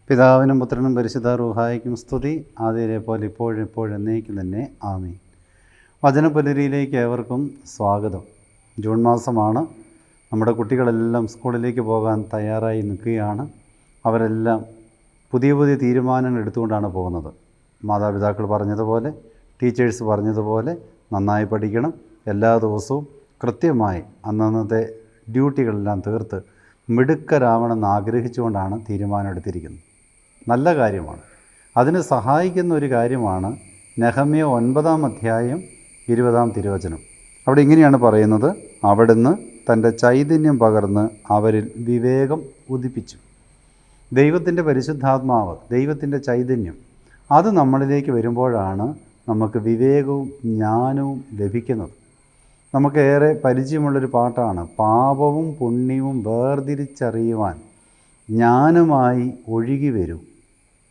പിതാവിനും പുത്രനും പരിശുദ്ധ റൂഹായിക്കും സ്തുതി, ആദ്യരെ പോലെ ഇപ്പോഴും എന്നേക്കും തന്നെ ആമീൻ. വചനപുലരിയിലേക്ക് ഏവർക്കും സ്വാഗതം. ജൂൺ മാസമാണ്. നമ്മുടെ കുട്ടികളെല്ലാം സ്കൂളിലേക്ക് പോകാൻ തയ്യാറായി നിൽക്കുകയാണ്. അവരെല്ലാം പുതിയ പുതിയ തീരുമാനങ്ങൾ എടുത്തുകൊണ്ടാണ് പോകുന്നത്. മാതാപിതാക്കൾ പറഞ്ഞതുപോലെ, ടീച്ചേഴ്സ് പറഞ്ഞതുപോലെ നന്നായി പഠിക്കണം, എല്ലാ ദിവസവും കൃത്യമായി അന്നന്നത്തെ ഡ്യൂട്ടികളെല്ലാം തീർത്ത് മിടുക്കരാവണമെന്ന് ആഗ്രഹിച്ചുകൊണ്ടാണ് തീരുമാനം എടുത്തിരിക്കുന്നത്. നല്ല കാര്യമാണ്. അതിന് സഹായിക്കുന്ന ഒരു കാര്യമാണ് നെഹമ്യ 9-ാം അധ്യായം 20-ാം തിരുവചനം. അവിടെ ഇങ്ങനെയാണ് പറയുന്നത്: അവിടുന്ന് തൻ്റെ ചൈതന്യം പകർന്ന് അവരിൽ വിവേകം ഉദിപ്പിച്ചു. ദൈവത്തിൻ്റെ പരിശുദ്ധാത്മാവ്, ദൈവത്തിൻ്റെ ചൈതന്യം, അത് നമ്മളിലേക്ക് വരുമ്പോഴാണ് നമുക്ക് വിവേകവും ജ്ഞാനവും ലഭിക്കുന്നത്. നമുക്കേറെ പരിചയമുള്ളൊരു പാട്ടാണ്: പാപവും പുണ്യവും വേർതിരിച്ചറിയുവാൻ ജ്ഞാനമായി ഒഴുകി വരൂ.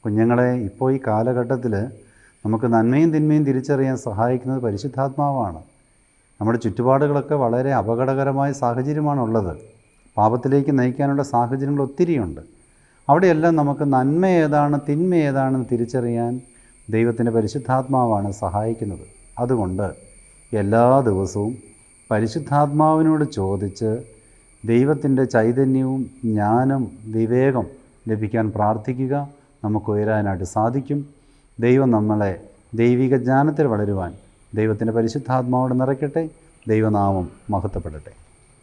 കുഞ്ഞുങ്ങളെ, ഇപ്പോൾ ഈ കാലഘട്ടത്തിൽ നമുക്ക് നന്മയും തിന്മയും തിരിച്ചറിയാൻ സഹായിക്കുന്നത് പരിശുദ്ധാത്മാവാണ്. നമ്മുടെ ചുറ്റുപാടുകളൊക്കെ വളരെ അപകടകരമായ സാഹചര്യമാണുള്ളത്. പാപത്തിലേക്ക് നയിക്കാനുള്ള സാഹചര്യങ്ങൾ ഒത്തിരിയുണ്ട്. അവിടെയെല്ലാം നമുക്ക് നന്മ ഏതാണ് തിന്മ ഏതാണെന്ന് തിരിച്ചറിയാൻ ദൈവത്തിൻ്റെ പരിശുദ്ധാത്മാവാണ് സഹായിക്കുന്നത്. അതുകൊണ്ട് എല്ലാ ദിവസവും പരിശുദ്ധാത്മാവിനോട് ചോദിച്ച് ദൈവത്തിൻ്റെ ചൈതന്യവും ജ്ഞാനം, വിവേകം ലഭിക്കാൻ പ്രാർത്ഥിക്കുക. നമുക്ക് ഉയരാനായിട്ട് സാധിക്കും. ദൈവം നമ്മളെ ദൈവിക ജ്ഞാനത്തിൽ വളരുവാൻ ദൈവത്തിൻ്റെ പരിശുദ്ധാത്മാവോട് നിറയ്ക്കട്ടെ. ദൈവനാമം മഹത്വപ്പെടട്ടെ.